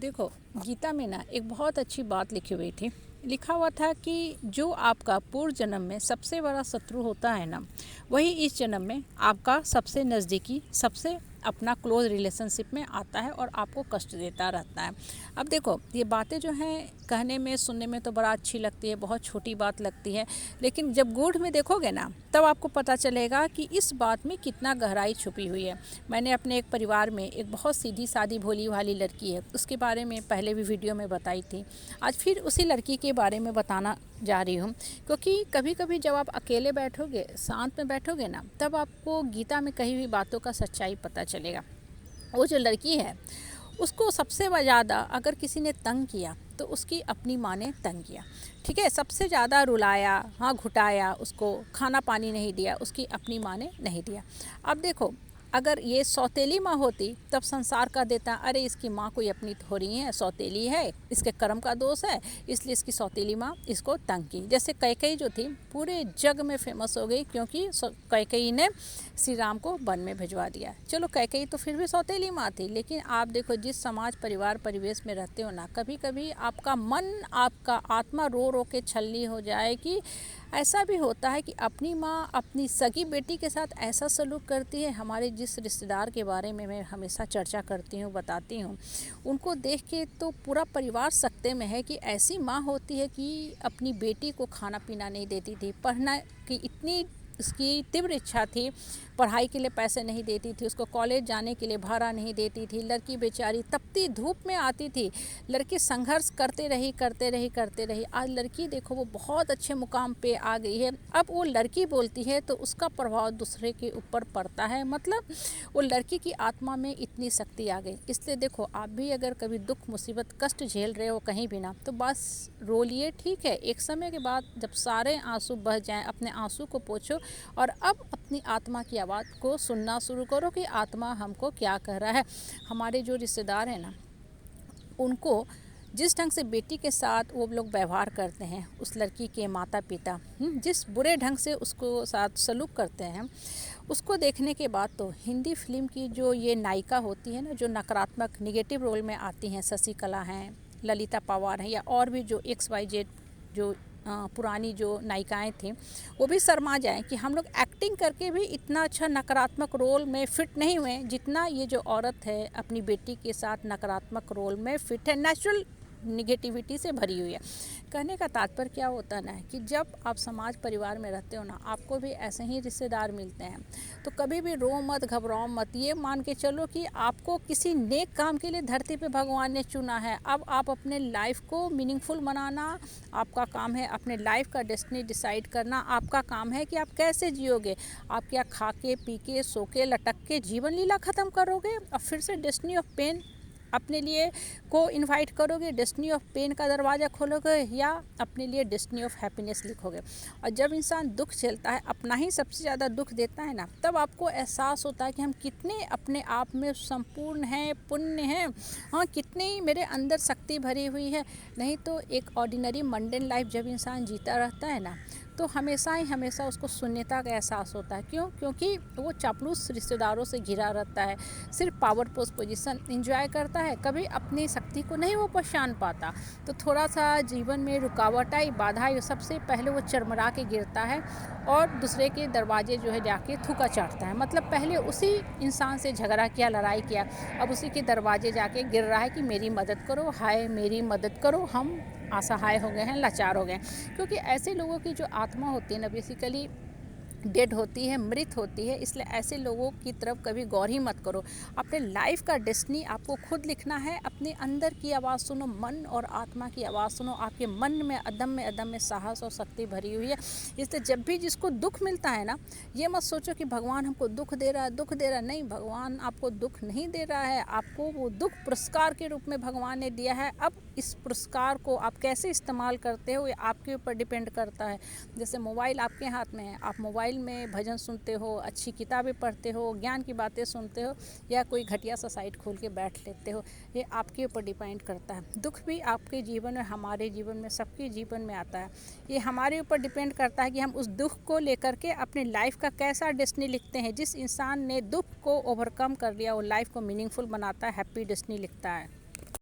देखो, गीता में ना एक बहुत अच्छी बात लिखी हुई थी। लिखा हुआ था कि जो आपका पूर्व जन्म में सबसे बड़ा शत्रु होता है ना, वही इस जन्म में आपका सबसे नज़दीकी, सबसे अपना क्लोज रिलेशनशिप में आता है और आपको कष्ट देता रहता है। अब देखो, ये बातें जो हैं कहने में सुनने में तो बड़ा अच्छी लगती है, बहुत छोटी बात लगती है, लेकिन जब गूढ़ में देखोगे ना तब आपको पता चलेगा कि इस बात में कितना गहराई छुपी हुई है। मैंने अपने एक परिवार में एक बहुत सीधी सादी भोली भाली लड़की है, उसके बारे में पहले भी वीडियो में बताई थी। आज फिर उसी लड़की के बारे में बताना जा रही हूँ, क्योंकि कभी कभी जब आप अकेले बैठोगे, शांत में बैठोगे ना, तब आपको गीता में कही हुई बातों का सच्चाई पता चलेगा। वो जो लड़की है, उसको सबसे ज़्यादा अगर किसी ने तंग किया तो उसकी अपनी माँ ने तंग किया। ठीक है, सबसे ज़्यादा रुलाया, हाँ घुटाया, उसको खाना पानी नहीं दिया, उसकी अपनी माँ ने नहीं दिया। अब देखो, अगर ये सौतेली माँ होती तब संसार का देता, अरे इसकी माँ कोई अपनी थोड़ी है, सौतेली है, इसके कर्म का दोष है, इसलिए इसकी सौतेली माँ इसको तंग की। जैसे कैकेयी जो थी पूरे जग में फेमस हो गई, क्योंकि कैकेयी ने श्री राम को वन में भिजवा दिया। चलो, कैकेयी तो फिर भी सौतेली माँ थी, लेकिन आप देखो जिस समाज परिवार परिवेश में रहते हो ना, कभी कभी आपका मन, आपका आत्मा रो रो के छलनी हो जाए कि ऐसा भी होता है कि अपनी माँ अपनी सगी बेटी के साथ ऐसा सलूक करती है। हमारे जिस रिश्तेदार के बारे में मैं हमेशा चर्चा करती हूँ, बताती हूँ, उनको देख के तो पूरा परिवार सकते में है कि ऐसी माँ होती है कि अपनी बेटी को खाना पीना नहीं देती थी, पढ़ना की इतनी उसकी तीव्र इच्छा थी, पढ़ाई के लिए पैसे नहीं देती थी, उसको कॉलेज जाने के लिए भाड़ा नहीं देती थी। लड़की बेचारी तपती धूप में आती थी, लड़की संघर्ष करते रही। आज लड़की देखो वो बहुत अच्छे मुकाम पे आ गई है। अब वो लड़की बोलती है तो उसका प्रभाव दूसरे के ऊपर पड़ता है, मतलब वो लड़की की आत्मा में इतनी शक्ति आ गई। इसलिए देखो, आप भी अगर कभी दुख मुसीबत कष्ट झेल रहे हो कहीं भी ना, तो बस रोलिए, ठीक है, एक समय के बाद जब सारे आंसू बह जाएं, अपने आंसू को पोंछो और अब अपनी आत्मा की आवाज़ को सुनना शुरू करो कि आत्मा हमको क्या कह रहा है। हमारे जो रिश्तेदार हैं ना, उनको जिस ढंग से बेटी के साथ वो लोग व्यवहार करते हैं, उस लड़की के माता पिता जिस बुरे ढंग से उसको साथ सलूक करते हैं, उसको देखने के बाद तो हिंदी फिल्म की जो ये नायिका होती है ना, जो नकारात्मक निगेटिव रोल में आती हैं, शशि कला हैं, ललिता पवार हैं, या और भी जो XYZ जो पुरानी जो नायिकाएं थीं, वो भी शर्मा जाएं कि हम लोग एक्टिंग करके भी इतना अच्छा नकारात्मक रोल में फिट नहीं हुए जितना ये जो औरत है अपनी बेटी के साथ नकारात्मक रोल में फिट है, नेचुरल निगेटिविटी से भरी हुई है। कहने का तात्पर्य क्या होता है ना, कि जब आप समाज परिवार में रहते हो ना, आपको भी ऐसे ही रिश्तेदार मिलते हैं, तो कभी भी रो मत, घबराओ मत, ये मान के चलो कि आपको किसी नेक काम के लिए धरती पे भगवान ने चुना है। अब आप अपने लाइफ को मीनिंगफुल बनाना आपका काम है, अपने लाइफ का डेस्टिनी डिसाइड करना आपका काम है कि आप कैसे जियोगे। आप क्या खा के पी के सो के लटक के जीवन लीला ख़त्म करोगे और फिर से डेस्टिनी ऑफ पेन अपने लिए को इनवाइट करोगे, डेस्टिनी ऑफ पेन का दरवाज़ा खोलोगे, या अपने लिए डेस्टिनी ऑफ हैप्पीनेस लिखोगे। और जब इंसान दुख झेलता है, अपना ही सबसे ज़्यादा दुख देता है ना, तब आपको एहसास होता है कि हम कितने अपने आप में संपूर्ण हैं, पुण्य हैं, हाँ, कितनी मेरे अंदर शक्ति भरी हुई है। नहीं तो एक ऑर्डिनरी मंडेन लाइफ जब इंसान जीता रहता है ना, तो हमेशा उसको शून्यता का एहसास होता है। क्यों? क्योंकि वो चापलूस रिश्तेदारों से घिरा रहता है, सिर्फ पावर पोजीशन इंजॉय करता है, कभी अपनी शक्ति को नहीं वो पहचान पाता। तो थोड़ा सा जीवन में रुकावट आई, बाधा आई, सबसे पहले वो चरमरा के गिरता है और दूसरे के दरवाजे जो है जाके थूका चाटता है। मतलब पहले उसी इंसान से झगड़ा किया, लड़ाई किया, अब उसी के दरवाजे जाके गिर रहा है कि मेरी मदद करो, हाय मेरी मदद करो, हम असहाय हो गए हैं, लाचार हो गए हैं। क्योंकि ऐसे लोगों की जो आत्मा होती है ना, बेसिकली डेड होती है, मृत होती है। इसलिए ऐसे लोगों की तरफ कभी गौर ही मत करो। अपने लाइफ का डेस्टिनी आपको खुद लिखना है। अपने अंदर की आवाज़ सुनो, मन और आत्मा की आवाज़ सुनो। आपके मन में अदम्य साहस और शक्ति भरी हुई है। इसलिए जब भी जिसको दुख मिलता है ना, ये मत सोचो कि भगवान हमको दुख दे रहा है। नहीं, भगवान आपको दुख नहीं दे रहा है, आपको वो दुख पुरस्कार के रूप में भगवान ने दिया है। अब इस पुरस्कार को आप कैसे इस्तेमाल करते हो, ये आपके ऊपर डिपेंड करता है। जैसे मोबाइल आपके हाथ में है, आप मोबाइल में भजन सुनते हो, अच्छी किताबें पढ़ते हो, ज्ञान की बातें सुनते हो, या कोई घटिया सा साइट खोल के बैठ लेते हो, ये आपके ऊपर डिपेंड करता है। दुख भी आपके जीवन में, हमारे जीवन में, सबके जीवन में आता है। ये हमारे ऊपर डिपेंड करता है कि हम उस दुख को लेकर के अपने लाइफ का कैसा डेस्टिनी लिखते हैं। जिस इंसान ने दुख को ओवरकम कर लिया, वो लाइफ को मीनिंगफुल बनाता है, हैप्पी डेस्टिनी लिखता है।